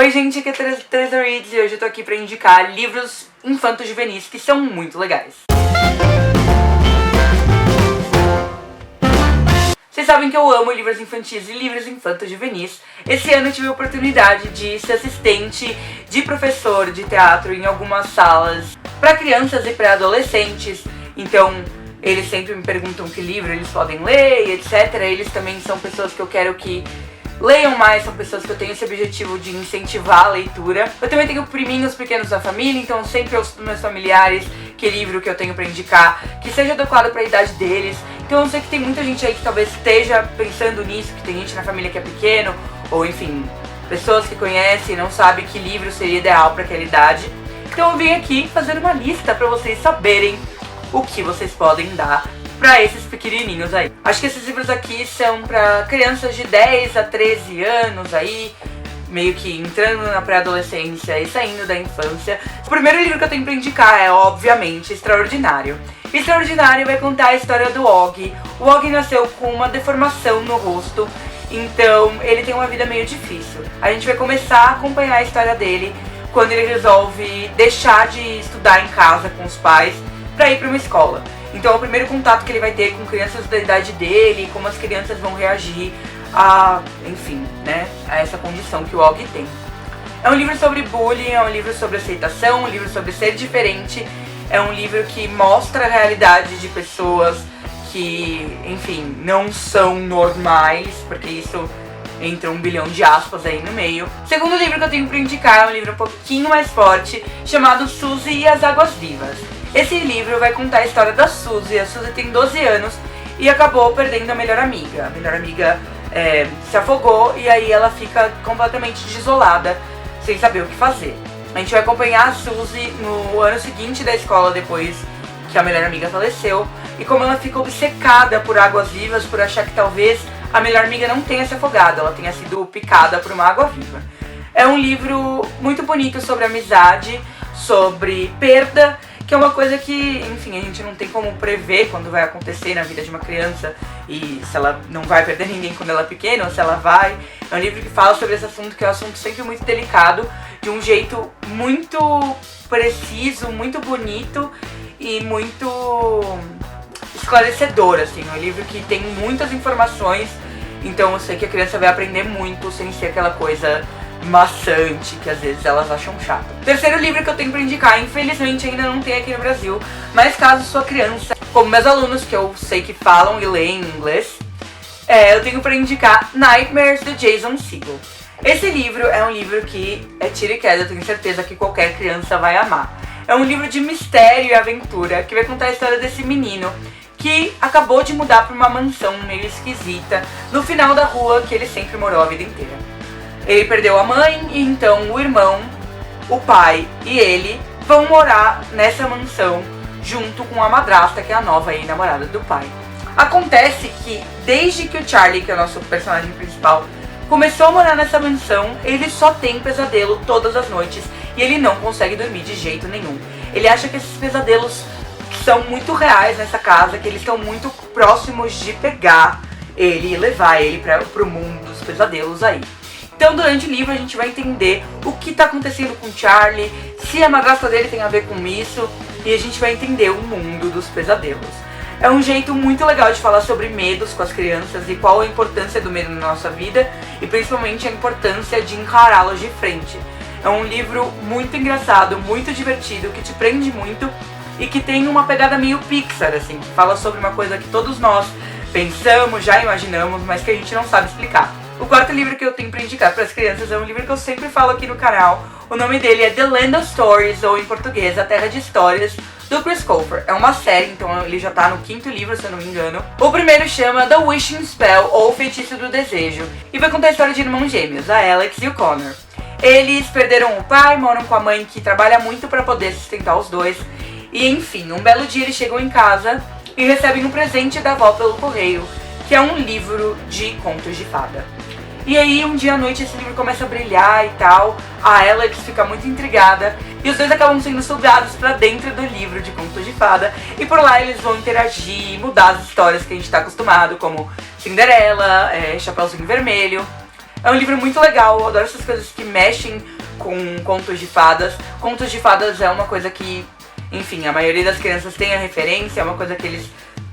Oi gente, aqui é a Teresa Reeds e hoje eu tô aqui pra indicar livros infanto-juvenis que são muito legais. Vocês sabem que eu amo livros infantis e livros infanto-juvenis. Esse ano eu tive a oportunidade de ser assistente de professor de teatro em algumas salas para crianças e pré-adolescentes. Então eles sempre me perguntam que livro eles podem ler e etc. Eles também são pessoas que eu quero que leiam mais, são pessoas que eu tenho esse objetivo de incentivar a leitura. Eu também tenho priminhos pequenos da família, então sempre ouço dos meus familiares que livro que eu tenho pra indicar, que seja adequado pra idade deles. Então eu sei que tem muita gente aí que talvez esteja pensando nisso, que tem gente na família que é pequeno, ou enfim, pessoas que conhecem e não sabem que livro seria ideal pra aquela idade. Então eu vim aqui fazer uma lista pra vocês saberem o que vocês podem dar pra esses pequenininhos aí. Acho que esses livros aqui são pra crianças de 10 a 13 anos aí, meio que entrando na pré-adolescência e saindo da infância. O primeiro livro que eu tenho pra indicar é, obviamente, Extraordinário. Extraordinário vai contar a história do Og. O Og nasceu com uma deformação no rosto, então ele tem uma vida meio difícil. A gente vai começar a acompanhar a história dele quando ele resolve deixar de estudar em casa com os pais pra ir pra uma escola. Então é o primeiro contato que ele vai ter com crianças da idade dele, como as crianças vão reagir a, enfim, né, a essa condição que o Og tem. É um livro sobre bullying, é um livro sobre aceitação, um livro sobre ser diferente, é um livro que mostra a realidade de pessoas que, enfim, não são normais, porque isso entra 1 bilhão de aspas aí no meio. O segundo livro que eu tenho pra indicar é um livro um pouquinho mais forte, chamado Suzy e as Águas Vivas. Esse livro vai contar a história da Suzy. A Suzy tem 12 anos e acabou perdendo a melhor amiga. A melhor amiga se afogou e aí ela fica completamente desolada, sem saber o que fazer. A gente vai acompanhar a Suzy no ano seguinte da escola, depois que a melhor amiga faleceu, e como ela fica obcecada por águas vivas, por achar que talvez a melhor amiga não tenha se afogado, ela tenha sido picada por uma água viva. É um livro muito bonito sobre amizade, sobre perda, que é uma coisa que, enfim, a gente não tem como prever quando vai acontecer na vida de uma criança e se ela não vai perder ninguém quando ela é pequena ou se ela vai. É um livro que fala sobre esse assunto, que é um assunto sempre muito delicado, de um jeito muito preciso, muito bonito e muito esclarecedor, assim. É um livro que tem muitas informações, então eu sei que a criança vai aprender muito sem ser aquela coisa maçante que às vezes elas acham chato. Terceiro livro que eu tenho pra indicar, infelizmente ainda não tem aqui no Brasil, mas caso sua criança, como meus alunos que eu sei que falam e leem inglês, eu tenho pra indicar Nightmares, de Jason Segel. Esse livro é um livro que é tiro e queda, eu tenho certeza que qualquer criança vai amar. É um livro de mistério e aventura que vai contar a história desse menino que acabou de mudar pra uma mansão meio esquisita no final da rua que ele sempre morou a vida inteira. Ele perdeu a mãe e então o irmão, o pai e ele vão morar nessa mansão junto com a madrasta, que é a nova aí, namorada do pai. Acontece que desde que o Charlie, que é o nosso personagem principal, começou a morar nessa mansão, ele só tem pesadelo todas as noites e ele não consegue dormir de jeito nenhum. Ele acha que esses pesadelos são muito reais nessa casa, que eles estão muito próximos de pegar ele e levar ele pro mundo dos pesadelos aí. Então durante o livro a gente vai entender o que tá acontecendo com o Charlie, se a madrasta dele tem a ver com isso, e a gente vai entender o mundo dos pesadelos. É um jeito muito legal de falar sobre medos com as crianças e qual a importância do medo na nossa vida, e principalmente a importância de encará-los de frente. É um livro muito engraçado, muito divertido, que te prende muito e que tem uma pegada meio Pixar, assim, que fala sobre uma coisa que todos nós pensamos, já imaginamos, mas que a gente não sabe explicar. O quarto livro que eu tenho pra indicar para as crianças é um livro que eu sempre falo aqui no canal. O nome dele é The Land of Stories, ou em português, A Terra de Histórias, do Chris Colfer. É uma série, então ele já tá no 5º livro, se eu não me engano. O primeiro chama The Wishing Spell, ou Feitiço do Desejo, e vai contar a história de irmãos gêmeos, a Alex e o Connor. Eles perderam o pai, moram com a mãe que trabalha muito para poder sustentar os dois. E enfim, um belo dia eles chegam em casa e recebem um presente da avó pelo correio, que é um livro de contos de fada. E aí, um dia à noite, esse livro começa a brilhar e tal, a Alex fica muito intrigada, e os dois acabam sendo sugados pra dentro do livro de contos de fada, e por lá eles vão interagir, mudar as histórias que a gente tá acostumado, como Cinderela, Chapeuzinho Vermelho. É um livro muito legal, eu adoro essas coisas que mexem com contos de fadas. Contos de fadas é uma coisa que, enfim, a maioria das crianças tem a referência, é uma coisa que eles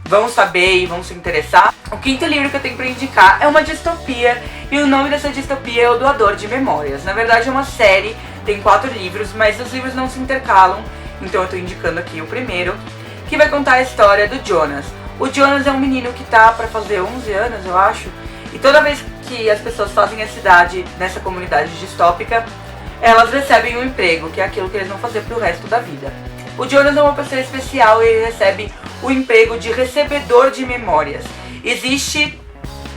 vão saber e vão se interessar. O quinto livro que eu tenho pra indicar é uma distopia, e o nome dessa distopia é O Doador de Memórias. Na verdade é uma série, tem 4 livros, mas os livros não se intercalam, então eu tô indicando aqui o primeiro, que vai contar a história do Jonas. O Jonas é um menino que tá pra fazer 11 anos, eu acho, e toda vez que as pessoas fazem a cidade nessa comunidade distópica, elas recebem um emprego, que é aquilo que eles vão fazer pro resto da vida. O Jonas é uma pessoa especial e ele recebe o emprego de recebedor de memórias. Existe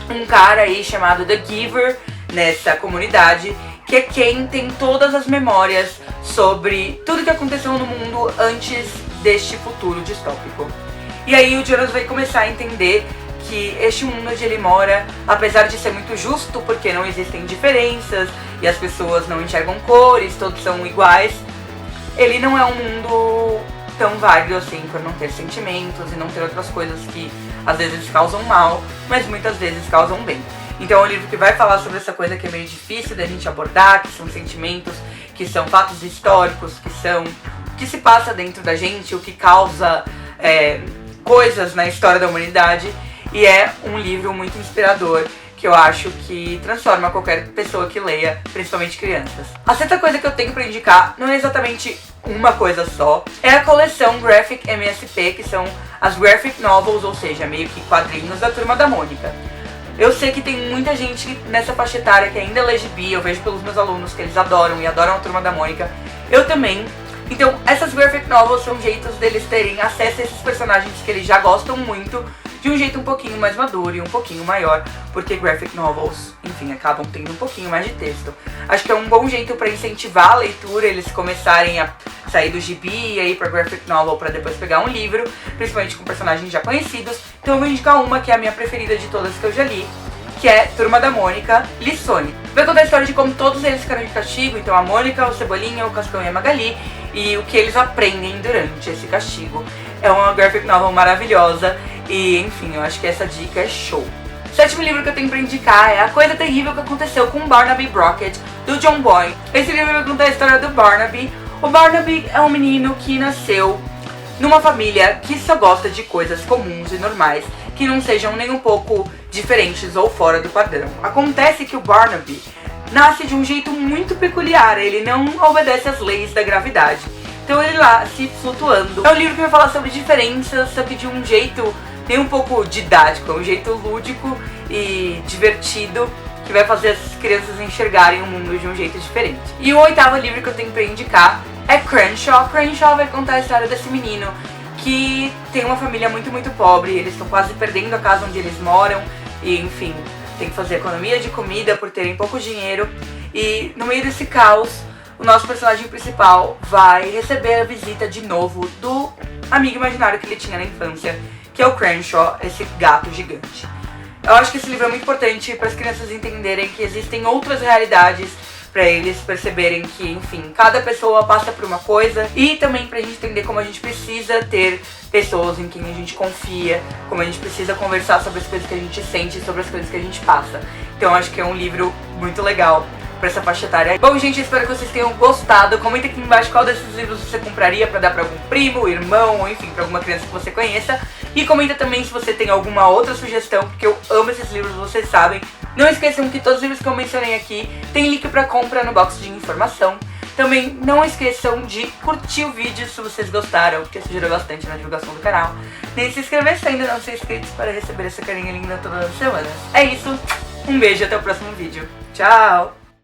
um cara aí chamado The Giver nessa comunidade, que é quem tem todas as memórias sobre tudo que aconteceu no mundo antes deste futuro distópico. E aí o Jonas vai começar a entender que este mundo onde ele mora, apesar de ser muito justo, porque não existem diferenças e as pessoas não enxergam cores, todos são iguais, ele não é um mundo tão válido assim por não ter sentimentos e não ter outras coisas que às vezes causam mal, mas muitas vezes causam bem. Então é um livro que vai falar sobre essa coisa que é meio difícil da gente abordar, que são sentimentos, que são fatos históricos, que são o que se passa dentro da gente, o que causa coisas na história da humanidade. E é um livro muito inspirador, que eu acho que transforma qualquer pessoa que leia, principalmente crianças. A sexta coisa que eu tenho pra indicar não é exatamente uma coisa só, é a coleção Graphic MSP, que são as Graphic Novels, ou seja, meio que quadrinhos da Turma da Mônica. Eu sei que tem muita gente nessa faixa etária que ainda lê gibi, eu vejo pelos meus alunos que eles adoram e adoram a Turma da Mônica. Eu também. Então essas Graphic Novels são jeitos deles terem acesso a esses personagens que eles já gostam muito, de um jeito um pouquinho mais maduro e um pouquinho maior, porque graphic novels, enfim, acabam tendo um pouquinho mais de texto. Acho que é um bom jeito para incentivar a leitura, eles começarem a sair do gibi e ir pra graphic novel para depois pegar um livro, principalmente com personagens já conhecidos. Então eu vou indicar uma que é a minha preferida de todas que eu já li, que é Turma da Mônica, Lições. Vai contar a história de como todos eles ficaram de castigo, então a Mônica, o Cebolinha, o Cascão e a Magali, e o que eles aprendem durante esse castigo. É uma graphic novel maravilhosa e, enfim, eu acho que essa dica é show. O sétimo livro que eu tenho pra indicar é A Coisa Terrível que Aconteceu com Barnaby Brockett, do John Boyne. Esse livro vai contar a história do Barnaby. O Barnaby é um menino que nasceu numa família que só gosta de coisas comuns e normais, que não sejam nem um pouco diferentes ou fora do padrão. Acontece que o Barnaby nasce de um jeito muito peculiar, ele não obedece às leis da gravidade. Então ele lá, se flutuando. É um livro que vai falar sobre diferenças, só que de um jeito nem um pouco didático, um jeito lúdico e divertido, que vai fazer as crianças enxergarem o mundo de um jeito diferente. E o oitavo livro que eu tenho pra indicar é Crenshaw. Crenshaw vai contar a história desse menino que tem uma família muito, muito pobre, eles estão quase perdendo a casa onde eles moram e, enfim, tem que fazer economia de comida por terem pouco dinheiro. E no meio desse caos, o nosso personagem principal vai receber a visita de novo do amigo imaginário que ele tinha na infância, que é o Crenshaw, esse gato gigante. Eu acho que esse livro é muito importante para as crianças entenderem que existem outras realidades, para eles perceberem que, enfim, cada pessoa passa por uma coisa, e também pra gente entender como a gente precisa ter pessoas em quem a gente confia, como a gente precisa conversar sobre as coisas que a gente sente, sobre as coisas que a gente passa. Então eu acho que é um livro muito legal pra essa faixa etária. Bom, gente, espero que vocês tenham gostado. Comenta aqui embaixo qual desses livros você compraria pra dar pra algum primo, irmão, ou enfim, pra alguma criança que você conheça. E comenta também se você tem alguma outra sugestão, porque eu amo esses livros, vocês sabem. Não esqueçam que todos os livros que eu mencionei aqui tem link pra compra no box de informação. Também não esqueçam de curtir o vídeo se vocês gostaram, porque isso ajuda bastante na divulgação do canal. Nem se inscrever se ainda não são inscritos para receber essa carinha linda todas as semanas. É isso, um beijo e até o próximo vídeo. Tchau!